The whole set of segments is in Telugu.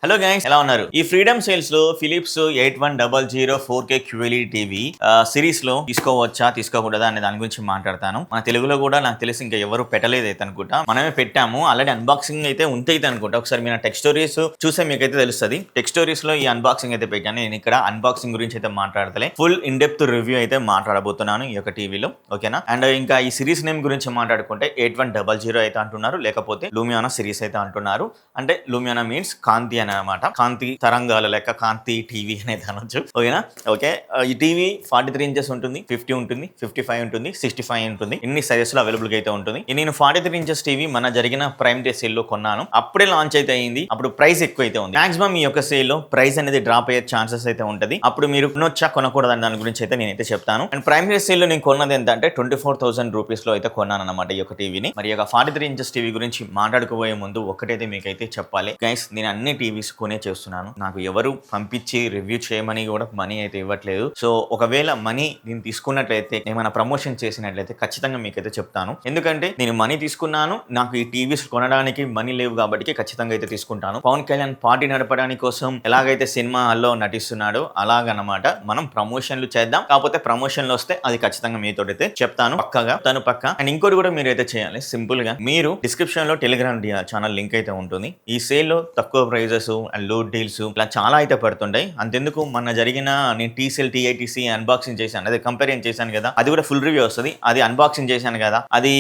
హలో గైస్, ఎలా ఉన్నారు? ఈ ఫ్రీడమ్ సేల్స్ లో Philips 8100 4K QLED TV series లో తీసుకోవచ్చా తీసుకోకూడదా అనే దాని గురించి మాట్లాడతాను. మన తెలుగులో కూడా నాకు తెలిసి ఇంకా ఎవరు పెట్టలేదు అయితే అనుకుంటా, మనమే పెట్టాము. ఆల్రెడీ అన్బాక్సింగ్ అయితే ఉంటైతే అనుకుంటా. ఒకసారి మీరు టెక్ స్టోరీస్ చూసే మీకైతే తెలుస్తుంది. టెక్ స్టోరీస్ లో ఈ అన్బాక్సింగ్ అయితే పెట్టాను. నేను ఇక్కడ అన్బాక్సింగ్ గురించి అయితే మాట్లాడతలే, ఫుల్ ఇన్ డెప్త్ రివ్యూ అయితే మాట్లాడబోతున్నాను ఈ యొక్క టీవీలో. ఓకేనా? అండ్ ఇంకా ఈ సిరీస్ నేమ్ గురించి మాట్లాడుకుంటే 8100 అయితే అంటున్నారు, లేకపోతే లూమియానా సిరీస్ అయితే అంటున్నారు. అంటే లూమియానా మీన్స్ కాంతి అనమాట. కాంతి తరంగాల లెక్క కాంతి టీవీ అనేది అనొచ్చు. ఓకేనా? ఓకే. ఈ టీవీ 43 ఇంచెస్ ఉంటుంది, 50 ఉంటుంది, 55 ఉంటుంది, 65 ఉంటుంది. ఇన్ని సైజెస్ లో అవైలబుల్ గా అయితే ఉంటుంది. నేను 43 ఇంచెస్ టీవీ మన జరిగిన ప్రైమ్ డే సేల్ లో కొన్నాను. అప్పుడే లాంచ్ అయితే అయింది. అప్పుడు ప్రైస్ ఎక్కువ అయితే ఉంది. మాక్సిమం ఈ యొక్క సేల్ లో ప్రైస్ అనేది డ్రాప్ అయ్యే ఛాన్సెస్ అయితే ఉంటుంది. అప్పుడు మీరు కొనొచ్చా కొనకూడదని దాని గురించి అయితే నేనైతే చెప్తాను. అండ్ ప్రైమ్ డే సేల్ లో నేను కొన్నది ఏంటంటే 24,000 రూపీస్ లో అయితే కొన్నాను అనమాట ఈ యొక్క టీవీని. మరి ఈ యొక్క 43 ఇంచెస్ టీవీ గురించి మాట్లాడుకోబోయే ముందు ఒక్కటైతే మీకైతే చెప్పాలి గైస్, నేను అన్ని టీవీస్ కొనే చేస్తున్నాను. నాకు ఎవరు పంపించి రివ్యూ చేయమని కూడా మనీ అయితే ఇవ్వట్లేదు. సో ఒకవేళ మనీ నేను తీసుకున్నట్లయితే, ఏమైనా ప్రమోషన్ చేసినట్లయితే ఖచ్చితంగా మీకైతే చెప్తాను. ఎందుకంటే నేను మనీ తీసుకున్నాను, నాకు ఈ టీవీస్ కొనడానికి మనీ లేవు కాబట్టి ఖచ్చితంగా అయితే తీసుకుంటాను. పవన్ కళ్యాణ్ పార్టీ నడపడానికి కోసం ఎలాగైతే సినిమా హాల్లో నటిస్తున్నాడో అలాగనమాట మనం ప్రమోషన్లు చేద్దాం. కాకపోతే ప్రమోషన్లు వస్తే అది ఖచ్చితంగా మీతో అయితే చెప్తాను పక్కగా, తను పక్క. అండ్ ఇంకోటి కూడా మీరు అయితే చేయాలి. సింపుల్ గా మీరు డిస్క్రిప్షన్ లో టెలిగ్రామ్ ఛానల్ లింక్ అయితే ఉంటుంది. ఈ సేల్ లో తక్కువ ప్రైజెస్ అండ్ లో డీల్స్ ఇలా చాలా అయితే పడుతుంటాయి. అంతెందుకు మొన్న జరిగిన నేను టీసెల్ టీఐటీసీ అన్బాక్సింగ్ చేశాను, అదే కంపారిజన్ చేశాను కదా, అది కూడా ఫుల్ రివ్యూ వస్తుంది. అది అన్బాక్సింగ్ చేశాను కదా, అది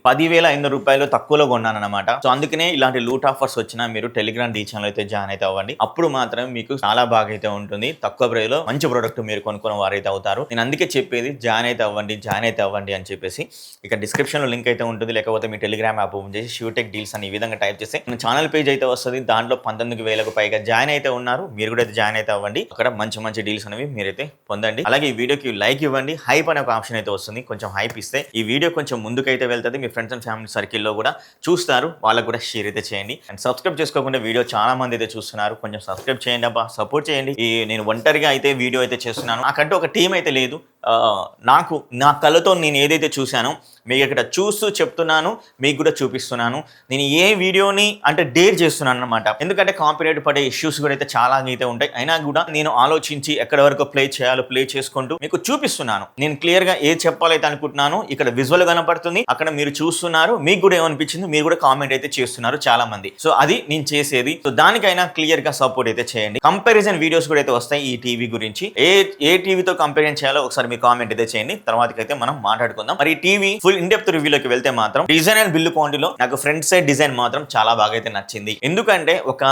10,500 రూపాయలు తక్కువలో కొన్నాను అనమాట. సో అందుకనే ఇలాంటి లూట్ ఆఫర్స్ వచ్చినా మీరు టెలిగ్రామ్ డీ ఛానల్ అయితే జాయిన్ అయితే అవ్వండి. అప్పుడు మాత్రం మీకు చాలా బాగా అయితే ఉంటుంది. తక్కువ ప్రైస్ లో మంచి ప్రోడక్ట్ మీరు కొనుక్కున్న వారైతే అవుతారు. నేను అందుకే చెప్పేది జాయిన్ అయితే అవ్వండి అని చెప్పేసి. ఇక డిస్క్రిప్షన్ లో లింక్ అయితే ఉంటుంది, లేకపోతే మీ టెలిగ్రామ్ యాప్ ఓపెన్ చేసి షూటెక్ డీల్స్ అని ఈ విధంగా టైప్ చేస్తే మన ఛానల్ పేజ్ అయితే వస్తుంది. దాంట్లో 19,000కు పైగా జాయిన్ అయితే ఉన్నారు. మీరు కూడా అయితే జాయిన్ అయితే అవ్వండి. అక్కడ మంచి డీల్స్ అనేవి మీరైతే పొందండి. అలాగే ఈ వీడియోకి లైక్ ఇవ్వండి. హైప్ అనే ఒక ఆప్షన్ అయితే వస్తుంది. కొంచెం హైప్ ఇస్తే ఈ వీడియో కొంచెం ముందుకైతే వెళ్తుంది. మీ ఫ్రెండ్స్ అండ్ ఫ్యామిలీ సర్కిల్లో కూడా చూస్తారు, వాళ్ళకు కూడా షేర్ అయితే చేయండి. అండ్ సబ్స్క్రైబ్ చేసుకోకుండా వీడియో చాలా మంది అయితే చూస్తున్నారు, కొంచెం సబ్స్క్రైబ్ చేయండి అబ్బా, సపోర్ట్ చేయండి. నేను ఒంటరిగా అయితే వీడియో అయితే చేస్తున్నాను, నాకంటే ఒక టీం అయితే లేదు. నా కళ్ళతో నేను ఏదైతే చూశానో మీకు ఇక్కడ చూస్తూ చెప్తున్నాను, మీకు కూడా చూపిస్తున్నాను. నేను ఏ వీడియోని అంటే డేర్ చేస్తున్నాను అనమాట. ఎందుకంటే కాపీరైట్ పడే ఇష్యూస్ కూడా అయితే చాలా అయితే ఉంటాయి. అయినా కూడా నేను ఆలోచించి ఎక్కడ వరకు ప్లే చేయాలో ప్లే చేసుకుంటూ మీకు చూపిస్తున్నాను. నేను క్లియర్ గా ఏది చెప్పాలైతే అనుకుంటున్నాను. ఇక్కడ విజువల్ కనపడుతుంది, అక్కడ మీరు చూస్తున్నారు. మీకు కూడా ఏమనిపించింది, మీరు కూడా కామెంట్ అయితే చేస్తున్నారు చాలా మంది. సో అది నేను చేసేది. సో దానికైనా క్లియర్ గా సపోర్ట్ అయితే చేయండి. కంపారిజన్ వీడియోస్ కూడా అయితే వస్తాయి ఈ టీవీ గురించి. ఏ టీవీతో కంపారిజన్ చేయాలో ఒకసారి మీ కామెంట్ అయితే చేయండి. తర్వాతకైతే మనం మాట్లాడుకుందాం. మరి ఈ టీవీ ఫుల్ ఇన్ డెప్త్ రివ్యూలోకి వెళ్తే మాత్రం డిజైన్ అండ్ బిల్డ్ క్వాంటిటీలో నాకు ఫ్రంట్ సైడ్ డిజైన్ మాత్రం చాలా బాగా అయితే నచ్చింది. ఎందుకంటే ఒక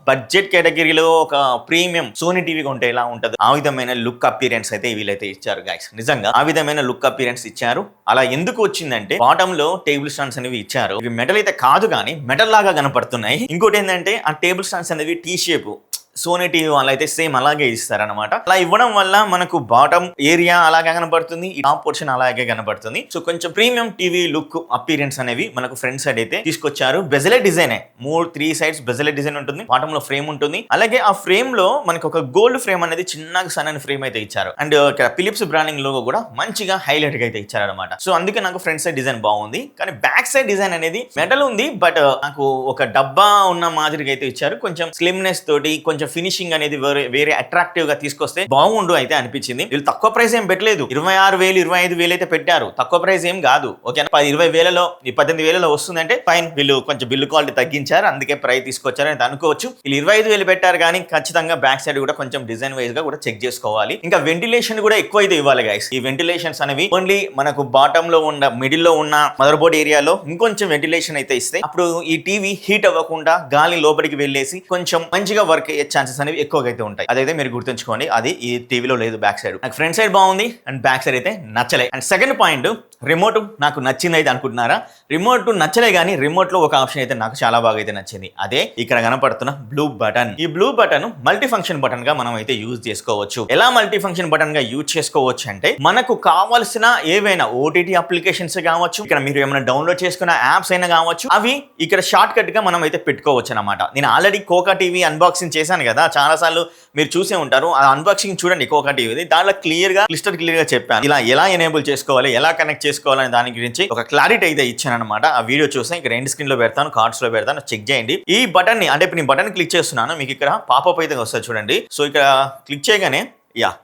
బడ్జెట్ కేటగిరీలో ఒక ప్రీమియం సోనీ టీవీ కొంటే ఎలా ఉంటది, ఆ విధమైన లుక్ అపీరెన్స్ అయితే వీళ్ళైతే ఇచ్చారు గైస్. నిజంగా ఆ విధమైన లుక్ అపీరెన్స్ ఇచ్చారు. అలా ఎందుకు వచ్చిందంటే బాటమ్ లో టేబుల్ స్టాండ్స్ అనేవి ఇచ్చారు. ఇవి మెటల్ అయితే కాదు కానీ మెటల్ లాగా కనపడుతున్నాయి. ఇంకోటి ఏంటంటే ఆ టేబుల్ స్టాండ్స్ అనేవి టీ షేప్, సోనీ టీవీ వాళ్ళు అయితే సేమ్ అలాగే ఇస్తారనమాట. అలా ఇవ్వడం వల్ల మనకు బాటమ్ ఏరియా అలాగే కనబడుతుంది, ఈ టాప్ పోర్షన్ అలాగే కనబడుతుంది. సో కొంచెం ప్రీమియం టీవీ లుక్ అపీరెన్స్ అనేవి మనకు ఫ్రంట్ సైడ్ అయితే తీసుకొచ్చారు. బెజలెట్ డిజైన్ 3 సైడ్స్ బెజలెట్ డిజైన్ ఉంటుంది. బాటమ్ లో ఫ్రేమ్ ఉంటుంది. అలాగే ఆ ఫ్రేమ్ లో మనకు ఒక గోల్డ్ ఫ్రేమ్ అనేది చిన్నగా సన్నని ఫ్రేమ్ అయితే ఇచ్చారు. అండ్ ఇక్కడ ఫిలిప్స్ బ్రాండింగ్ లోగో కూడా మంచిగా హైలైట్ గా అయితే ఇచ్చారనమాట. సో అందుకే నాకు ఫ్రంట్ సైడ్ డిజైన్ బాగుంది. కానీ బ్యాక్ సైడ్ డిజైన్ అనేది మెటల్ ఉంది, బట్ నాకు ఒక డబ్బా ఉన్న మాదిరిగా అయితే ఇచ్చారు. కొంచెం స్లిమ్నెస్ తోటి కొంచెం ఫినిషింగ్ అనేది వేరే అట్రాక్టివ్ గా తీసుకొస్తే బాగుండు అయితే అనిపించింది. వీళ్ళు తక్కువ ప్రైస్ ఏం పెట్టలేదు, 26,000 25,000 అయితే పెట్టారు. తక్కువ ప్రైస్ ఏం కాదు. ఓకే, 20,000లో 18,000లో వస్తుందంటే ఫైన్. వీళ్ళు కొంచెం బిల్లు క్వాలిటీ తగ్గించారు, అందుకే ప్రైస్ తీసుకొచ్చారు అని అనుకోవచ్చు. వీళ్ళు 25,000 పెట్టారు, కానీ ఖచ్చితంగా బ్యాక్ సైడ్ కూడా కొంచెం డిజైన్ వైజ్ గా కూడా చెక్ చేసుకోవాలి. ఇంకా వెంటిలేషన్ కూడా ఎక్కువ అయితే ఇవ్వాలి గైస్. ఈ వెంటిలేషన్స్ అనేవి ఓన్లీ మనకు బాటమ్ లో ఉన్న మిడిల్ లో ఉన్న మదర్ బోర్డ్ ఏరియాలో ఇంకొంచెం వెంటిలేషన్ అయితే ఇస్తే అప్పుడు ఈ టీవీ హీట్ అవ్వకుండా గాలి లోపలికి వెళ్ళేసి కొంచెం మంచిగా వర్క్ అయ్యే ఛాన్సెస్ అనేవి ఎక్కువగా అయితే ఉంటాయి. అదైతే మీరు గుర్తుంచుకోండి, అది ఈ టీవీలో లేదు. బ్యాక్ సైడ్ నాకు ఫ్రంట్ సైడ్ బాగుంది అండ్ బ్యాక్ సైడ్ అయితే నచ్చలే. అండ్ సెకండ్ పాయింట్, రిమోట్ నాకు నచ్చింది అయితే అనుకుంటున్నారా? రిమోట్ నచ్చలే, కానీ రిమోట్ లో ఒక ఆప్షన్ అయితే నాకు చాలా బాగా అయితే నచ్చింది. అదే ఇక్కడ కనపడుతున్న బ్లూ బటన్. ఈ blue button multi function button గా మనం అయితే యూజ్ చేసుకోవచ్చు. ఎలా మల్టీ ఫంక్షన్ బటన్ గా యూజ్ చేసుకోవచ్చు అంటే, మనకు కావాల్సిన ఏవైనా ఓటీటీ అప్లికేషన్స్ కావచ్చు, ఇక్కడ మీరు ఏమైనా డౌన్లోడ్ చేసుకున్న యాప్స్ అయినా కావచ్చు, అవి ఇక్కడ షార్ట్ కట్ గా మనం అయితే పెట్టుకోవచ్చు అనమాట. నేను ఆల్రెడీ కోకా టీవీ అన్బాక్సింగ్ చేశాను కదా, చాలా సార్లు మీరు చూసే ఉంటారు. ఆ అన్బాక్సింగ్ చూడండి కోకా టీవీది. దాంట్లో క్లిస్టర్ క్లియర్ గా చెప్పాను ఇలా ఎలా ఎనేబుల్ చేసుకోవాలి, ఎలా కనెక్ట్ చేసుకోవాలనే దాని గురించి ఒక క్లారిటీ అయితే ఇచ్చాను అనమాట. ఆ వీడియో చూస్తే ఇక్కడ ఎండ్ స్క్రీన్ లో పెడతాను, కార్డ్స్ లో పెడతాను, చెక్ చేయండి. ఈ బటన్ ని అంటే ఇప్పుడు నేను బటన్ క్లిక్ చేస్తున్నాను, మీకు ఇక్కడ పాపప్ అయితే వస్తుంది చూడండి. సో ఇక్కడ క్లిక్ చేయగానే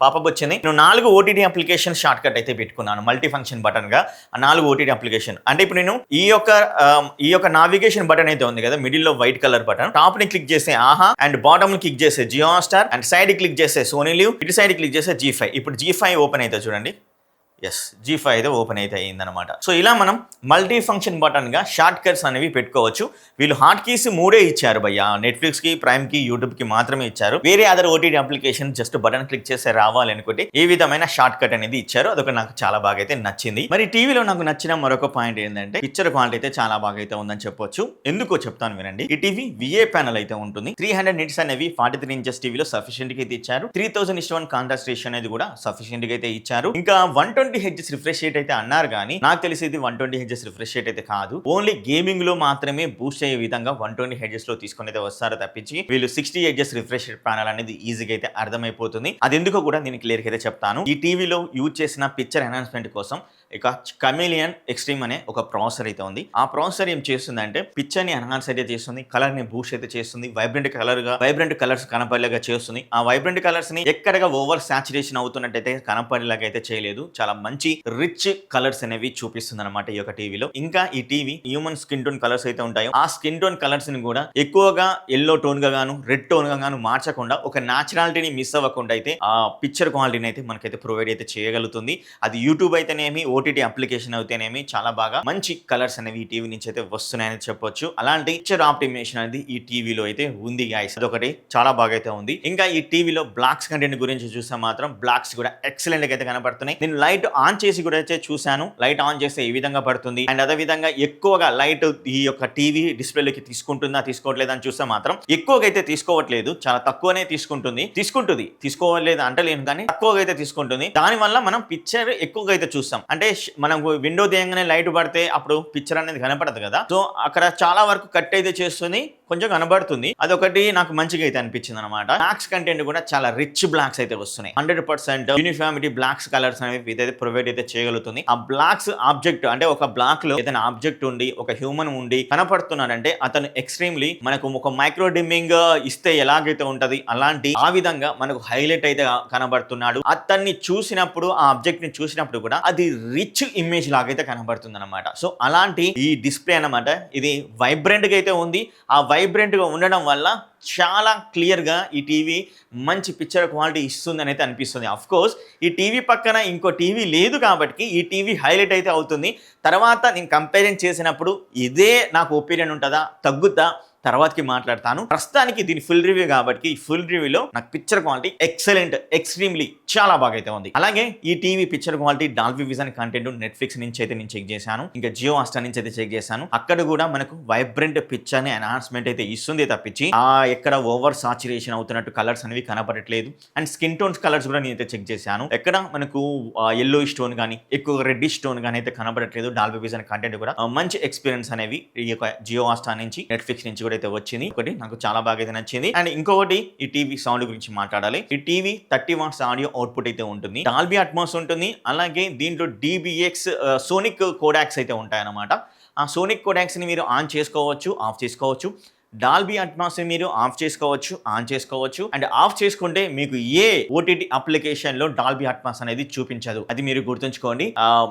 పాపప్ వచ్చింది. నేను 4 ఓటీటీ అప్లికేషన్ షార్ట్ కట్ అయితే పెట్టుకున్నాను మల్టీ ఫంక్షన్ బటన్ గా. 4 ఓటీటీ అప్లికేషన్ అంటే ఇప్పుడు నేను ఈ యొక్క నావిగేషన్ బటన్ అయితే ఉంది కదా, మిడిల్ లో వైట్ కలర్ బటన్, టాప్ ని క్లిక్ చేస్తే ఆహా, అండ్ బాటమ్ ని క్లిక్ చేస్తే Jio Hotstar, and side click చేస్తే సోనీ లివ్, ఇటు సైడ్ క్లిక్ చేస్తే G5. ఇప్పుడు G5 ఓపెన్ అయితే చూడండి. G5 అయితే ఓపెన్ అయితే అయిందనమాట. సో ఇలా మనం మల్టీ ఫంక్షన్ బటన్ గా షార్ట్ కట్స్ అనేవి పెట్టుకోవచ్చు. వీళ్ళు హాట్ కీస్ 3 ఇచ్చారు భయ్య, నెట్ఫ్లిక్స్ కి, ప్రైమ్ కి, యూట్యూబ్ కి మాత్రమే ఇచ్చారు. వేరే other OTT application just button click చేస్తే రావాలి అనుకుంటే ఏ విధమైన షార్ట్ కట్ అనేది ఇచ్చారు. అదొక నాకు చాలా బాగా అయితే నచ్చింది. మరి టీవీలో నాకు నచ్చిన మరొక పాయింట్ ఏంటంటే పిక్చర్ క్వాలిటీ అయితే చాలా బాగా అయితే ఉందని చెప్పొచ్చు. ఎందుకో చెప్తాను వినండి. ఈ టీవీ VA ప్యానల్ అయితే ఉంటుంది. 300 నిట్స్ అనేవి 43 ఇంచెస్ టీవీలో సఫిషియెంట్ గా అయితే ఇచ్చారు. 3000:1 కాంట్రాస్ట్ రేషియో అనేది కూడా సఫిషియెంట్ గా అయితే ఇచ్చారు. ఇంకా 120 Hz రిఫ్రెష్ రేట్ అయితే అన్నారు, కానీ నాకు తెలిసి ఇది 120 Hz రిఫ్రెష్ రేట్ అయితే కాదు. ఓన్లీ గేమింగ్ లో మాత్రమే బూస్ట్ అయ్యే విధంగా 120 Hz లో తీసుకొని అయితే వస్తారు తప్పించి వీళ్ళు 60 Hz రిఫ్రెష్ ప్యానల్ అనేది ఈజీగా అయితే అర్థమైపోతుంది. అది ఎందుకో కూడా నేను క్లియర్ గా అయితే చెప్తాను. ఈ టీవీలో యూజ్ చేసిన పిక్చర్ ఎన్హాన్స్మెంట్ కోసం ఇక కమేలియన్ ఎక్స్ట్రీమ్ అనే ఒక ప్రాసెసర్ అయితే ఉంది. ఆ ప్రాసెసర్ ఏం చేస్తుందంటే పిక్చర్ ని ఎన్హాన్స్ అయితే చేస్తుంది, కలర్ ని బూస్ట్ అయితే చేస్తుంది, వైబ్రెంట్ కలర్స్ కనపడేలాగా చేస్తుంది. ఆ వైబ్రెంట్ కలర్స్ ని ఎక్కడగా ఓవర్ సాచురేషన్ అవుతున్నట్టయితే కనపడేలాగా అయితే చేయలేదు. చాలా మంచి రిచ్ కలర్స్ అనేవి చూపిస్తుంది అనమాట ఈ యొక్క టీవీలో. ఇంకా ఈ TV human skin tone colours అయితే ఉంటాయో ఆ స్కిన్ టోన్ కలర్స్ ని కూడా ఎక్కువగా ఎల్లో టోన్ గా గాను, రెడ్ టోన్ గా గాను మార్చకుండా ఒక న్యాచురాలిటీని మిస్ అవ్వకుండా అయితే ఆ పిక్చర్ క్వాలిటీని అయితే మనకైతే ప్రొవైడ్ అయితే చేయగలుగుతుంది. అది యూట్యూబ్ అయితేనేమి, ఓటీటీ అప్లికేషన్ అయితేనేమి చాలా బాగా మంచి కలర్స్ అనేవి ఈ టీవీ నుంచి అయితే వస్తున్నాయని చెప్పొచ్చు. అలాంటి పిక్చర్ ఆప్టిమేషన్ అనేది ఈ టీవీలో అయితే ఉంది గైస్. అదొకటి చాలా బాగా అయితే ఉంది. ఇంకా ఈ టీవీలో బ్లాక్స్ కంటెంట్ గురించి చూస్తే మాత్రం బ్లాక్స్ కూడా ఎక్సలెంట్ గా అయితే కనపడుతున్నాయి. నేను లైట్ ఆన్ చేసి కూడా అయితే చూశాను. లైట్ ఆన్ చేస్తే ఈ విధంగా పడుతుంది. అండ్ అదే విధంగా ఎక్కువగా లైట్ ఈ యొక్క టీవీ డిస్ప్లేలోకి తీసుకుంటుందా తీసుకోవట్లేదా అని చూస్తే మాత్రం ఎక్కువగా అయితే తీసుకోవట్లేదు, చాలా తక్కువనే తీసుకుంటుంది. తీసుకోవట్లేదు అంటలేను, కానీ తక్కువగా అయితే తీసుకుంటుంది. దాని వల్ల మనం పిక్చర్ ఎక్కువగా అయితే చూస్తాం. అంటే మనం విండో తీయంగానే లైట్ పడితే అప్పుడు పిక్చర్ అనేది కనపడదు కదా. సో అక్కడ చాలా వరకు కట్ అయితే చేస్తుంది, కొంచెం కనబడుతుంది. అదొకటి నాకు మంచిగా అయితే అనిపించింది అనమాట. బ్లాక్స్ కంటెంట్ కూడా చాలా రిచ్ బ్లాక్స్ అయితే వస్తున్నాయి. 100% యూనిఫామిటీ బ్లాక్స్ కలర్స్ అనేవి ఇదైతే ప్రొవైడ్ అయితే చేయగలుగుతుంది. ఆ బ్లాక్స్ ఆబ్జెక్ట్ అంటే ఒక బ్లాక్ లో ఏదైనా ఆబ్జెక్ట్ ఉండి ఒక హ్యూమన్ ఉండి కనపడుతున్నాడంటే అతను ఎక్స్ట్రీమ్లీ మనకు ఒక మైక్రో డిమ్మింగ్ ఇస్తే ఎలాగైతే ఉంటది అలాంటి ఆ విధంగా మనకు హైలైట్ అయితే కనబడుతున్నాడు. అతన్ని చూసినప్పుడు ఆ ఆబ్జెక్ట్ ని చూసినప్పుడు కూడా అది రిచ్ ఇమేజ్ లాగైతే కనబడుతుంది అనమాట. సో అలాంటి ఈ డిస్ప్లే అన్నమాట ఇది వైబ్రెంట్ గా అయితే ఉంది. ఆ వైబ్రెంట్ గా ఉండడం వల్ల చాలా క్లియర్ గా ఈ టీవీ మంచి పిక్చర్ క్వాలిటీ ఇస్తుందని అయితే అనిపిస్తుంది. అఫ్ కోర్స్ ఈ టీవీ పక్కన ఇంకో టీవీ లేదు కాబట్టి ఈ టీవీ హైలైట్ అయితే అవుతుంది. తర్వాత నేను కంపేరింగ్ చేసినప్పుడు ఇదే నాకు ఒపీనియన్ ఉంటుందా తగ్గుతా తర్వాతకి మాట్లాడతాను. ప్రస్తుతానికి దీని ఫుల్ రివ్యూ కాబట్టి ఈ ఫుల్ రివ్యూలో నాకు పిక్చర్ క్వాలిటీ ఎక్సలెంట్, ఎక్స్ట్రీమ్లీ చాలా బాగా అయితే ఉంది. అలాగే ఈ TV picture quality Dolby vision content Netflix నుంచి అయితే నేను చెక్ చేశాను, ఇంకా జియో హాట్‌స్టార్ నుంచి అయితే చెక్ చేశాను. అక్కడ కూడా మనకు వైబ్రెంట్ పిక్చర్ ని ఎన్హాన్స్మెంట్ అయితే ఇస్తుంది తప్పించి ఎక్కడ ఓవర్ సాచురేషన్ అవుతున్నట్టు కలర్స్ అనేవి కనపడట్లేదు. అండ్ స్కిన్ టోన్స్ కలర్స్ కూడా నేను అయితే చెక్ చేశాను, ఎక్కడ మనకు ఎల్లో స్టోన్ కానీ ఎక్కువ రెడ్డిష్ స్టోన్ కానీ అయితే కనపడట్లేదు. డాల్బీ విజన్ కంటెంట్ కూడా మంచి ఎక్స్పీరియన్స్ అనేవి ఈ యొక్క జియో హాట్‌స్టార్ నుంచి నెట్ఫ్లిక్స్ నుంచి అయితే వచ్చింది. ఒకటి నాకు చాలా బాగా అయితే నచ్చింది. అండ్ ఇంకొకటి ఈ టీవీ సౌండ్ గురించి మాట్లాడాలి. ఈ టీవీ 30 వాట్స్ ఆడియో అవుట్పుట్ అయితే ఉంటుంది, డాల్బీ అట్మాస్ ఉంటుంది. అలాగే దీంట్లో DBX సోనిక్ కోడాక్స్ అయితే ఉంటాయి అన్నమాట. ఆ సోనిక్ కోడాక్స్ ని మీరు ఆన్ చేసుకోవచ్చు, ఆఫ్ చేసుకోవచ్చు. డాల్బీ అట్మాస్ మీరు ఆఫ్ చేసుకోవచ్చు, ఆన్ చేసుకోవచ్చు. అండ్ ఆఫ్ చేసుకుంటే మీకు ఏ ఓటీటీ అప్లికేషన్ లో డాల్బీ అట్మాస్ అనేది చూపించదు, అది మీరు గుర్తుంచుకోండి.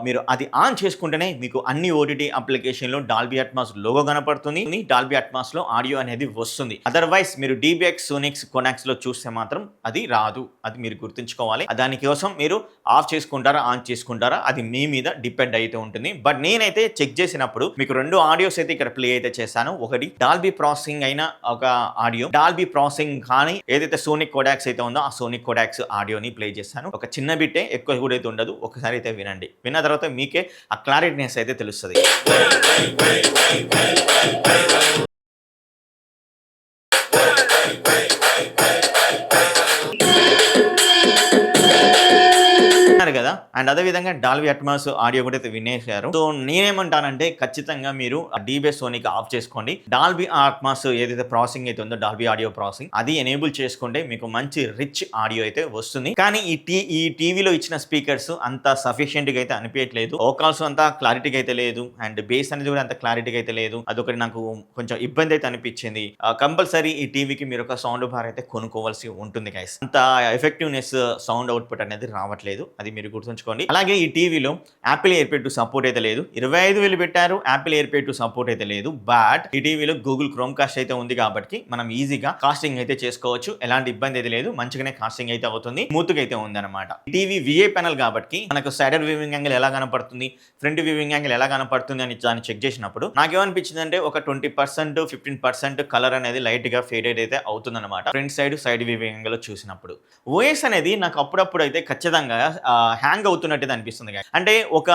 మీరు అది ఆన్ చేసుకుంటేనే మీకు అన్ని ఓటీటీ అప్లికేషన్ లో డాల్బీ అట్మాస్ లోగో కనపడుతుంది, డాల్బీ అట్మాస్ లో ఆడియో అనేది వస్తుంది. అదర్వైజ్ మీరు DBX సోనిక్స్ కోడాక్స్ లో చూస్తే మాత్రం అది రాదు, అది మీరు గుర్తుంచుకోవాలి. దానికోసం మీరు ఆఫ్ చేసుకుంటారా ఆన్ చేసుకుంటారా అది మీ మీద డిపెండ్ అయితే ఉంటుంది. బట్ నేనైతే చెక్ చేసినప్పుడు మీకు 2 ఆడియోస్ అయితే ఇక్కడ ప్లే అయితే చేశాను. ఒకటి డాల్బీ ప్రాసెసింగ్ అయిన ఒక ఆడియో, డాల్బీ ప్రాసెసింగ్ కానీ ఏదైతే సోనిక్ కోడాక్స్ అయితే ఉందో ఆ సోనిక్ కోడాక్స్ ఆడియోని ప్లే చేశాను. ఒక చిన్న బిట్టే, ఎక్కువ కూడా అయితే ఉండదు. ఒకసారి అయితే వినండి, విన్న తర్వాత మీకే ఆ క్లారిటీనెస్ అయితే తెలుస్తుంది. కదా అండ్ అదే విధంగా డాల్బీ అట్మాస్ ఆడియో కూడా అయితే వినేశారు. సో నేనేమంటానంటే ఖచ్చితంగా మీరు డీబీఎస్ సోనీకి ఆఫ్ చేసుకోండి. డాల్బీ అట్మాస్ ఏదైతే ప్రాసెసింగ్ అయితే ఉందో డాల్బీ ఆడియో ప్రాసెసింగ్ అది ఎనేబుల్ చేసుకుంటే మీకు మంచి రిచ్ ఆడియో అయితే వస్తుంది. కానీ ఈ టీవీలో ఇచ్చిన స్పీకర్స్ అంత సఫిషియెంట్ గా అయితే అనిపించట్లేదు. వోకల్స్ అంతా క్లారిటీగా అయితే లేదు అండ్ బేస్ అనేది కూడా అంత క్లారిటీగా అయితే లేదు. అదొకటి నాకు కొంచెం ఇబ్బంది అయితే అనిపించింది. కంపల్సరీ ఈ టీవీకి మీరు ఒక సౌండ్ బార్ అయితే కొనుక్కోవాల్సి ఉంటుంది గైస్. అంత ఎఫెక్టివ్నెస్ సౌండ్ అవుట్పుట్ అనేది రావట్లేదు, అది మీరు గుర్తుంచుకోండి. అలాగే ఈ టీవీలో యాపిల్ ఎయిర్పేడ్ టు సపోర్ట్ అయితే లేదు. 25,000 పెట్టారు, యాపిల్ ఎయిర్పేడ్ టు సపోర్ట్ అయితే లేదు. బట్ ఈ టీవీలో గూగుల్ క్రోమ్ కాస్ట్ అయితే ఉంది కాబట్టి మనం ఈజీగా కాస్టింగ్ అయితే చేసుకోవచ్చు. ఎలాంటి ఇబ్బంది అయితే లేదు, మంచిగానే కాస్టింగ్ అయితే అవుతుంది, స్మూత్ గా అయితే ఉంది అనమాట. టీవీ విఏ ప్యానల్ కాబట్టి మనకు సైడర్ వ్యూవింగ్ యాంగిల్ ఎలా కనపడుతుంది, ఫ్రంట్ వ్యూవింగ్ యాంగిల్ ఎలా కనపడుతుంది అని దాన్ని చెక్ చేసినప్పుడు నాకేమనిపించింది అంటే ఒక 20% 15% కలర్ అనేది లైట్ గా ఫేడెడ్ అయితే అవుతుంది అనమాట ఫ్రంట్ సైడ్ వ్యూవింగ్ యాంగిల్ చూసినప్పుడు. ఓఎస్ అనేది నాకు అప్పుడప్పుడు అయితే ఖచ్చితంగా హ్యాంగ్ అవుతున్నట్టు అనిపిస్తుంది. అంటే ఒక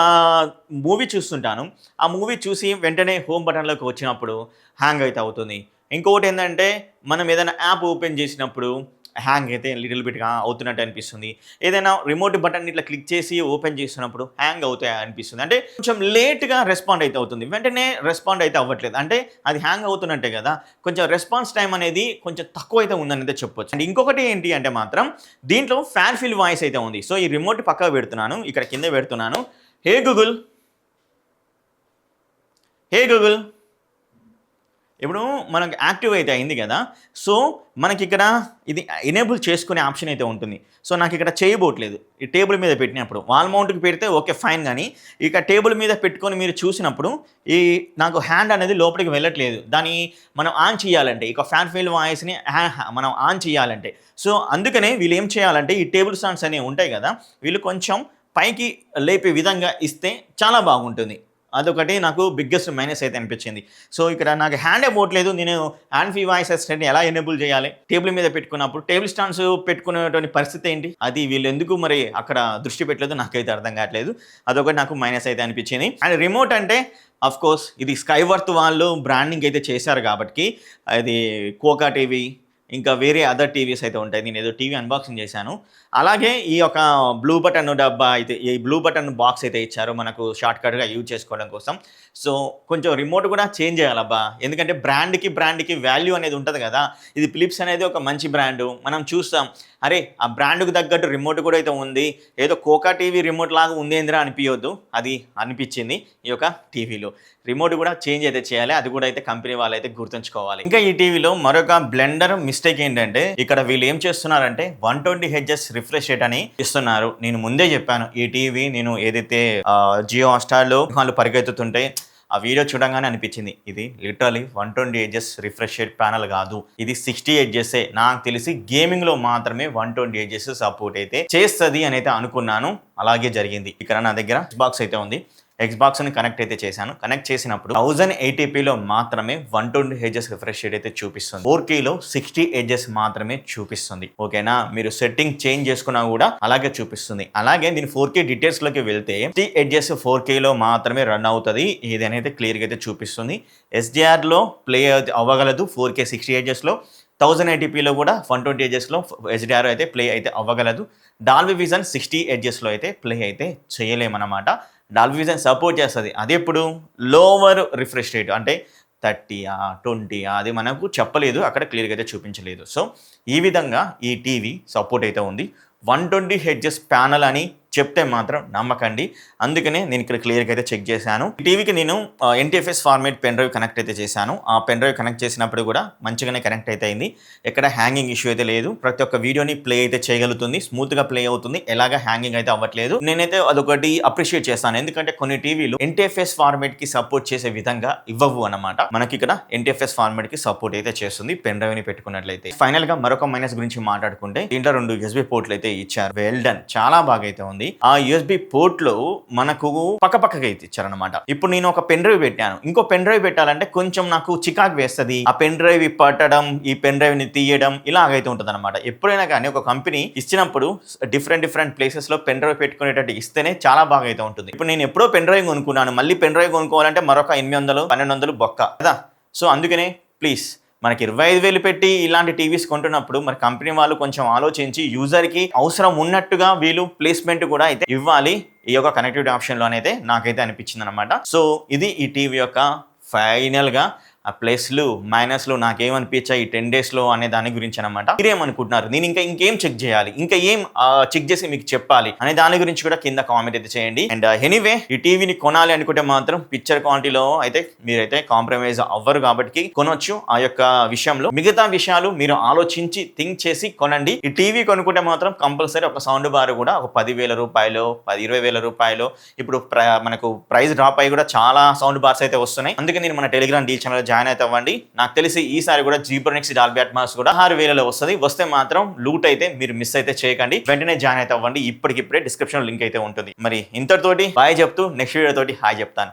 మూవీ చూస్తుంటాను, ఆ మూవీ చూసి వెంటనే హోమ్ బటన్లోకి వచ్చినప్పుడు హ్యాంగ్ అయితే అవుతుంది. ఇంకొకటి ఏంటంటే మనం ఏదైనా యాప్ ఓపెన్ చేసినప్పుడు హ్యాంగ్ అయితే లిటిల్ బిట్గా అవుతున్నట్టు అనిపిస్తుంది. ఏదైనా రిమోట్ బటన్ ఇట్లా క్లిక్ చేసి ఓపెన్ చేస్తున్నప్పుడు హ్యాంగ్ అవుతాయి అనిపిస్తుంది. అంటే కొంచెం లేట్గా రెస్పాండ్ అయితే అవుతుంది, వెంటనే రెస్పాండ్ అయితే అవ్వట్లేదు. అంటే అది హ్యాంగ్ అవుతున్నట్టే కదా, కొంచెం రెస్పాన్స్ టైం అనేది కొంచెం తక్కువ అయితే ఉందని అయితే చెప్పొచ్చు. అండ్ ఇంకొకటి ఏంటి అంటే మాత్రం దీంట్లో ఫ్యాన్ ఫీల్ వాయిస్ అయితే ఉంది. సో ఈ రిమోట్ పక్కకు పెడుతున్నాను, ఇక్కడ కింద పెడుతున్నాను. హే గూగుల్ ఇప్పుడు మనకు యాక్టివ్ అయితే అయింది కదా. సో మనకి ఇక్కడ ఇది ఎనేబుల్ చేసుకునే ఆప్షన్ అయితే ఉంటుంది. సో నాకు ఇక్కడ చేయబోట్లేదు. ఈ టేబుల్ మీద పెట్టినప్పుడు వాల్ మౌంట్కి పెడితే ఓకే ఫైన్, కానీ ఇక టేబుల్ మీద పెట్టుకొని మీరు చూసినప్పుడు ఈ నాకు హ్యాండ్ అనేది లోపలికి వెళ్ళట్లేదు. దాన్ని మనం ఆన్ చేయాలంటే ఇక ఫ్యాన్ ఫీల్ వాయిస్ని మనం ఆన్ చేయాలంటే, సో అందుకనే వీళ్ళు ఏం చేయాలంటే ఈ టేబుల్ స్టాండ్స్ అనేవి ఉంటాయి కదా, వీళ్ళు కొంచెం పైకి లేపే విధంగా ఇస్తే చాలా బాగుంటుంది. అదొకటి నాకు బిగ్గెస్ట్ మైనస్ అయితే అనిపించింది. సో ఇక్కడ నాకు హ్యాండే పోవట్లేదు, నేను హ్యాండ్ ఫ్రీ వాయిస్ అసిస్టెంట్ని ఎలా ఎనేబుల్ చేయాలి టేబుల్ మీద పెట్టుకున్నప్పుడు, టేబుల్ స్టాండ్స్ పెట్టుకునేటువంటి పరిస్థితి ఏంటి, అది వీళ్ళు ఎందుకు మరి అక్కడ దృష్టి పెట్టలేదు నాకైతే అర్థం కావట్లేదు. అదొకటి నాకు మైనస్ అయితే అనిపించింది. అండ్ రిమోట్ అంటే అఫ్ కోర్స్ ఇది స్కైవర్త్ వాళ్ళు బ్రాండింగ్ అయితే చేశారు కాబట్టి, అది కోకా టీవీ ఇంకా వేరే అదర్ టీవీస్ అయితే ఉంటాయి. నేను ఏదో టీవీ అన్బాక్సింగ్ చేశాను. అలాగే ఈ యొక్క బ్లూ బటన్ డబ్బా అయితే, ఈ బ్లూ బటన్ బాక్స్ అయితే ఇచ్చారు మనకు షార్ట్కట్గా యూజ్ చేసుకోవడం కోసం. సో కొంచెం రిమోట్ కూడా చేంజ్ చేయాలబ్బా, ఎందుకంటే బ్రాండ్కి వాల్యూ అనేది ఉంటుంది కదా. ఇది ఫిలిప్స్ అనేది ఒక మంచి బ్రాండు, మనం చూస్తాం అరే ఆ బ్రాండ్కు తగ్గట్టు రిమోట్ కూడా అయితే ఉంది, ఏదో కోకా టీవీ రిమోట్ లాగా ఉందేంద్రా అనిపించొద్దు, అది అనిపించింది ఈ యొక్క టీవీలో. రిమోట్ కూడా చేంజ్ అయితే చేయాలి, అది కూడా అయితే కంపెనీ వాళ్ళు అయితే గుర్తుంచుకోవాలి. ఇంకా ఈ టీవీలో మరొక బ్లెండర్ మిస్టేక్ ఏంటంటే ఇక్కడ వీళ్ళు ఏం చేస్తున్నారంటే 120 Hz రిఫ్రెష్ రేట్ అని ఇస్తున్నారు. నేను ముందే చెప్పాను ఈ టీవీ నేను ఏదైతే జియో హాట్‌స్టార్లో వాళ్ళు పరిగెత్తుతుంటే ఆ వీడియో చూడంగానే అనిపించింది ఇది literally 120 Hz refresh rate panel కాదు, ఇది 60 Hz. నాకు తెలిసి గేమింగ్ లో మాత్రమే 120 Hz సపోర్ట్ అయితే చేస్తుంది అని అయితే అనుకున్నాను, అలాగే జరిగింది. ఇక్కడ నా దగ్గర బాక్స్ అయితే ఉంది, ఎక్స్బాక్స్ ని కనెక్ట్ అయితే చేశాను. కనెక్ట్ చేసినప్పుడు 1080pలో మాత్రమే 120 Hz రిఫ్రెష్ రేట్ అయితే చూపిస్తుంది, 4Kలో 60 Hz మాత్రమే చూపిస్తుంది. ఓకేనా, మీరు సెట్టింగ్ చేంజ్ చేసుకున్నా కూడా అలాగే చూపిస్తుంది. అలాగే దీని 4K డీటెయిల్స్ లోకి వెళ్తే 60 Hz 4Kలో మాత్రమే రన్ అవుతుంది, ఇది అనేది క్లియర్ గా అయితే చూపిస్తుంది. SDR లో ప్లే అవ్వగలదు 4K 60 Hz లో, 1080pలో కూడా 120 Hz లో HDR అయితే ప్లే అయితే అవ్వగలదు. డాల్బీ విజన్ 60 Hz లో అయితే ప్లే అయితే చేయలేమన్నమాట. డాల్బీ విజన్ సపోర్ట్ చేస్తుంది, అది ఎప్పుడు లోవర్ రిఫ్రెష్ రేట్ అంటే 30 20 అది మనకు చెప్పలేదు, అక్కడ క్లియర్గా అయితే చూపించలేదు. సో ఈ విధంగా ఈ టీవీ సపోర్ట్ అయితే ఉంది. 120 Hz ప్యానల్ అని చెప్తే మాత్రం నమ్మకండి, అందుకనే నేను ఇక్కడ క్లియర్గా అయితే చెక్ చేశాను. ఈ టీవీకి నేను NTFS format pen drive connect అయితే చేశాను. ఆ పెన్ డ్రైవ్ కనెక్ట్ చేసినప్పుడు కూడా మంచిగానే కనెక్ట్ అయితే అయింది, ఎక్కడ హ్యాంగింగ్ ఇష్యూ అయితే లేదు. ప్రతి ఒక్క వీడియోని ప్లే అయితే చేయగలుగుతుంది, స్మూత్గా ప్లే అవుతుంది, ఎలాగ హ్యాంగింగ్ అయితే అవ్వట్లేదు. నేనైతే అదొకటి అప్రిషియేట్ చేస్తాను, ఎందుకంటే కొన్ని టీవీలు NTFS ఫార్మేట్ కి సపోర్ట్ చేసే విధంగా ఇవ్వవు అన్నమాట. మనకి ఇక్కడ NTFS ఫార్మేట్ కి సపోర్ట్ అయితే చేస్తుంది పెన్ డ్రైవ్ ని పెట్టుకున్నట్లయితే. ఫైనల్ గా మరొక మైనస్ గురించి మాట్లాడుకుంటే దీంట్లో 2 USB పోర్ట్లు అయితే ఇచ్చారు, వెల్ డన్, చాలా బాగా అయితే ఉంది. ఆ USB పోర్ట్ లో మనకు పక్కపక్కగా అయితే ఇచ్చారనమాట. ఇప్పుడు నేను ఒక పెన్ డ్రైవ్ పెట్టాను, ఇంకో పెన్ డ్రైవ్ పెట్టాలంటే కొంచెం నాకు చికాకు వేస్తుంది, ఆ పెన్ డ్రైవ్ పట్టడం, ఈ పెన్ డ్రైవ్ ని తీయడం ఇలాగైతే ఉంటుంది అనమాట. ఎప్పుడైనా కానీ ఒక కంపెనీ ఇచ్చినప్పుడు డిఫరెంట్ ప్లేసెస్ లో పెన్ డ్రైవ్ పెట్టుకునేటట్టు ఇస్తేనే చాలా బాగా అయితే ఉంటుంది. ఇప్పుడు నేను ఎప్పుడో పెన్ డ్రైవ్ కొనుక్కున్నాను, మళ్ళీ పెన్ డ్రైవ్ కొనుక్కోవాలంటే మరొక 800 1200 బొక్క కదా. సో అందుకనే ప్లీజ్ మనకి 25,000 పెట్టి ఇలాంటి టీవీస్ కొంటున్నప్పుడు మరి కంపెనీ వాళ్ళు కొంచెం ఆలోచించి యూజర్కి అవసరం ఉన్నట్టుగా వీళ్ళు ప్లేస్మెంట్ కూడా అయితే ఇవ్వాలి ఈ యొక్క కనెక్టివిటీ ఆప్షన్లో అయితే నాకైతే అనిపించింది అనమాట. సో ఇది ఈ టీవీ యొక్క ఫైనల్గా ఆ ప్లస్లు మైనస్లు నాకేమనిపించాయి ఈ 10 daysలో అనే దాని గురించి అనమాట. మీరేమనుకుంటున్నారు, నేను ఇంకేం చెక్ చేయాలి, ఇంకా ఏం చెక్ చేసి మీకు చెప్పాలి అనే దాని గురించి కూడా కింద కామెంట్ అయితే చేయండి. అండ్ ఎనీవే ఈ టీవీని కొనాలి అనుకుంటే మాత్రం పిక్చర్ క్వాలిటీలో అయితే మీరైతే కాంప్రమైజ్ అవ్వరు కాబట్టి కొనొచ్చు. ఆ యొక్క విషయంలో మిగతా విషయాలు మీరు ఆలోచించి థింక్ చేసి కొనండి. ఈ టీవీ కొనుక్కుంటే మాత్రం కంపల్సరీ ఒక సౌండ్ బార్ కూడా ఒక 10,000 రూపాయలు 20,000 రూపాయలు ఇప్పుడు మనకు ప్రైస్ డ్రాప్ అయ్యి కూడా చాలా సౌండ్ బార్స్ అయితే వస్తున్నాయి. అందుకే నేను మన టెలిగ్రామ్ డీల్ ఛానల్ జాయిన్ అయితే అవ్వండి. నాకు తెలిసి ఈసారి కూడా జీబ్రోనిక్స్ డాల్బీ అట్మాస్ కూడా 6,000లో వస్తే మాత్రం లూట్ అయితే మీరు మిస్ అయితే చేయకండి. వెంటనే జాయిన్ అయితే అవ్వండి. ఇప్పటికిప్పుడే డిస్క్రిప్షన్ లింక్ అయితే ఉంటుంది. మరి ఇంతటితోటి బాయ్ చెప్తూ నెక్స్ట్ వీడియో తోటి హాయ్ చెప్తాను.